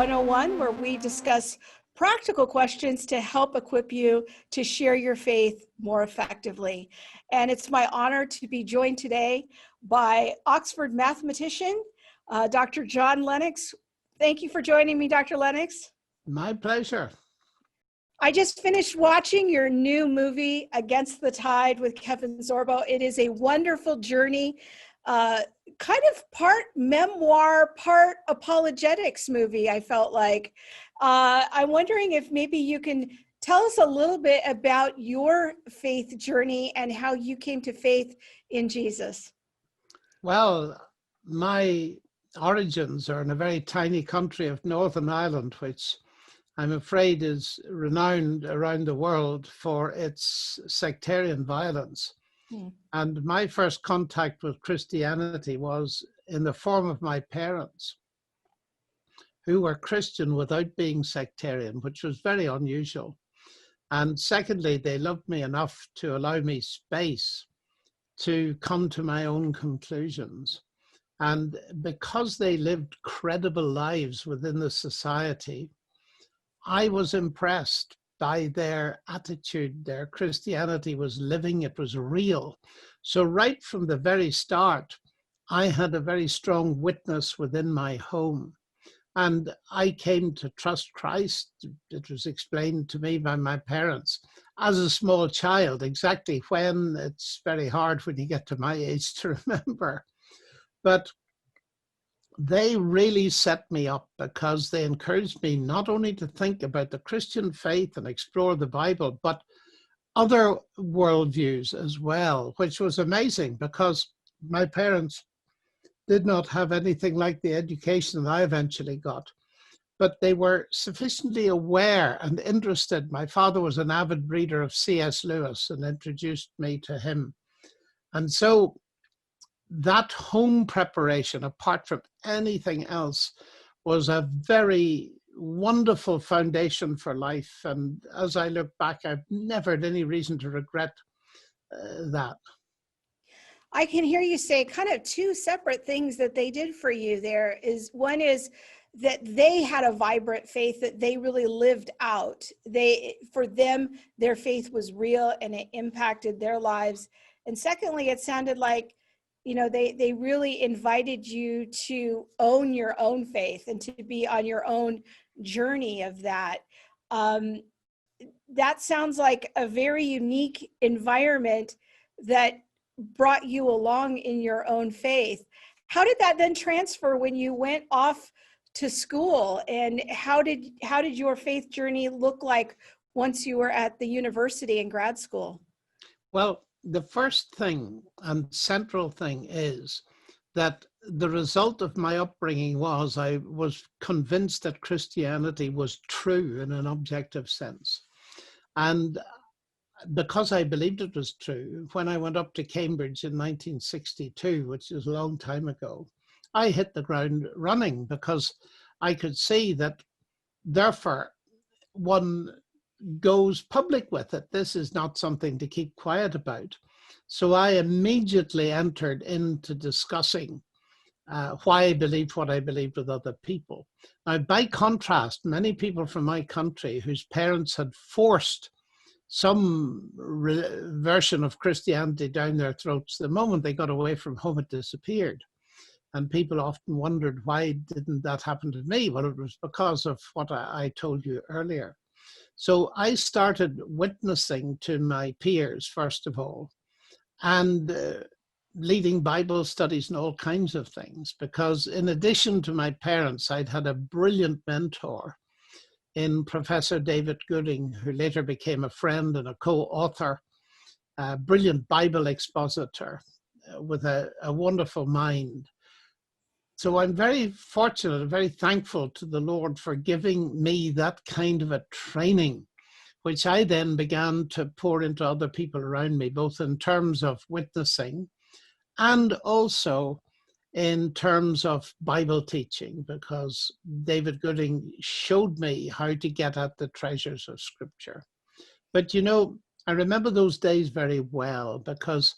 101, where we discuss practical questions to help equip you to share your faith more effectively. And it's my honor to be joined today by Oxford mathematician, Dr. John Lennox. Thank you for joining me, Dr. Lennox. My pleasure. I just finished watching your new movie, Against the Tide with Kevin Sorbo. It is a wonderful journey, kind of part memoir, part apologetics movie, I felt like. I'm wondering if maybe you can tell us a little bit about your faith journey and how you came to faith in Jesus. Well, my origins are in a very tiny country of Northern Ireland, which I'm afraid is renowned around the world for its sectarian violence. And my first contact with Christianity was in the form of my parents, who were Christian without being sectarian, which was very unusual. And secondly, they loved me enough to allow me space to come to my own conclusions. And because they lived credible lives within the society, I was impressed by their attitude. Their Christianity was living, it was real. So right from the very start, I had a very strong witness within my home. And I came to trust Christ. It was explained to me by my parents as a small child. Exactly when, it's very hard when you get to my age to remember. But they really set me up because they encouraged me not only to think about the Christian faith and explore the Bible, but other worldviews as well, which was amazing because my parents did not have anything like the education that I eventually got, but they were sufficiently aware and interested. My father was an avid reader of C.S. Lewis and introduced me to him. And so that home preparation, apart from anything else, was a very wonderful foundation for life. And as I look back, I've never had any reason to regret that. I can hear you say kind of two separate things that they did for you there. One is that they had a vibrant faith that they really lived out. For them, their faith was real and it impacted their lives. And secondly, it sounded like, you know, they really invited you to own your own faith and to be on your own journey of that. That sounds like a very unique environment that brought you along in your own faith. How did that then transfer when you went off to school, and how did your faith journey look like once you were at the university and grad school? Well, the first thing and central thing is that the result of my upbringing was I was convinced that Christianity was true in an objective sense. And because I believed it was true, when I went up to Cambridge in 1962, which is a long time ago, I hit the ground running because I could see that, therefore, one goes public with it. This is not something to keep quiet about. So I immediately entered into discussing why I believed what I believed with other people. Now, by contrast, many people from my country whose parents had forced some version of Christianity down their throats, the moment they got away from home, it disappeared. And people often wondered, why didn't that happen to me? Well, it was because of what I told you earlier. So I started witnessing to my peers, first of all, and leading Bible studies and all kinds of things, because in addition to my parents, I'd had a brilliant mentor in Professor David Gooding, who later became a friend and a co-author, a brilliant Bible expositor with a wonderful mind. So I'm very fortunate and very thankful to the Lord for giving me that kind of a training, which I then began to pour into other people around me, both in terms of witnessing and also in terms of Bible teaching, because David Gooding showed me how to get at the treasures of Scripture. But you know, I remember those days very well because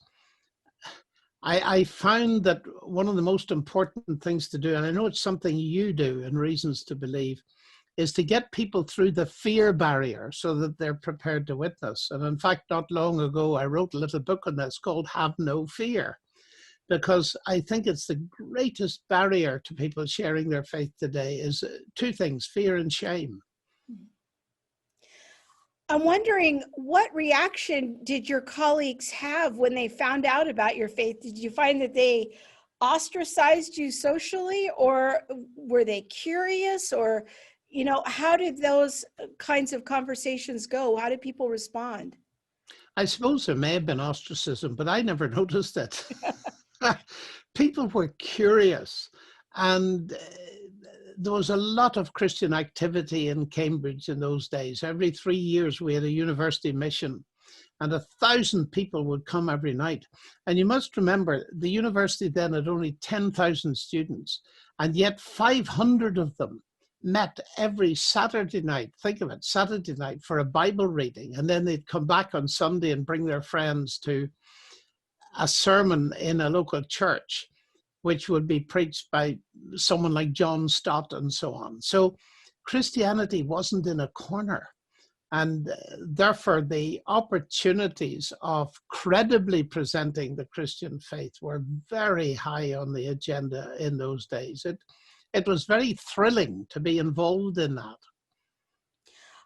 I found that one of the most important things to do, and I know it's something you do in Reasons to Believe, is to get people through the fear barrier so that they're prepared to witness. And in fact, not long ago, I wrote a little book on this called Have No Fear, because I think it's the greatest barrier to people sharing their faith today is two things, fear and shame. I'm wondering, what reaction did your colleagues have when they found out about your faith? Did you find that they ostracized you socially, or were they curious, or, how did those kinds of conversations go? How did people respond? I suppose there may have been ostracism, but I never noticed it. People were curious, and there was a lot of Christian activity in Cambridge in those days. Every 3 years we had a university mission, and 1,000 people would come every night. And you must remember, the university then had only 10,000 students, and yet 500 of them met every Saturday night. Think of it, Saturday night, for a Bible reading, and then they'd come back on Sunday and bring their friends to a sermon in a local church, which would be preached by someone like John Stott and so on. So Christianity wasn't in a corner. And therefore, the opportunities of credibly presenting the Christian faith were very high on the agenda in those days. It was very thrilling to be involved in that.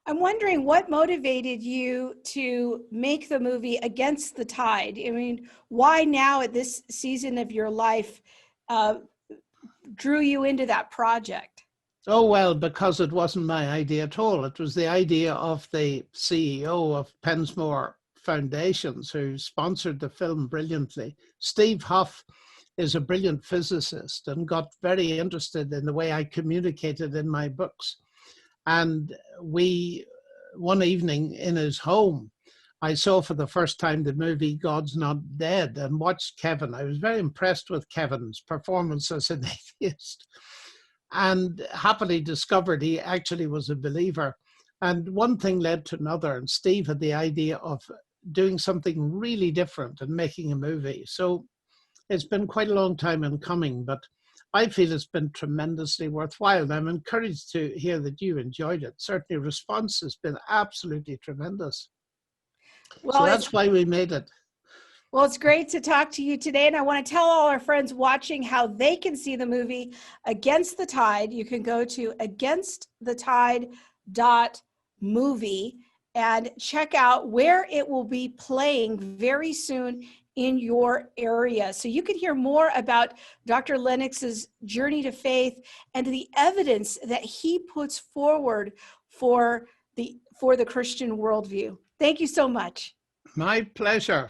I'm wondering what motivated you to make the movie Against the Tide. I mean, why now at this season of your life drew you into that project? Oh, well, because it wasn't my idea at all. It was the idea of the CEO of Pensmore Foundations, who sponsored the film brilliantly. Steve Huff is a brilliant physicist and got very interested in the way I communicated in my books. And one evening in his home, I saw for the first time the movie God's Not Dead and watched Kevin. I was very impressed with Kevin's performance as an atheist, and happily discovered he actually was a believer. And one thing led to another, and Steve had the idea of doing something really different and making a movie. So it's been quite a long time in coming, but I feel it's been tremendously worthwhile. And I'm encouraged to hear that you enjoyed it. Certainly response has been absolutely tremendous. Well, so that's why we made it. Well, it's great to talk to you today. And I want to tell all our friends watching how they can see the movie Against the Tide. You can go to againstthetide.movie and check out where it will be playing very soon in your area. So you can hear more about Dr. Lennox's journey to faith and the evidence that he puts forward for the Christian worldview. Thank you so much. My pleasure.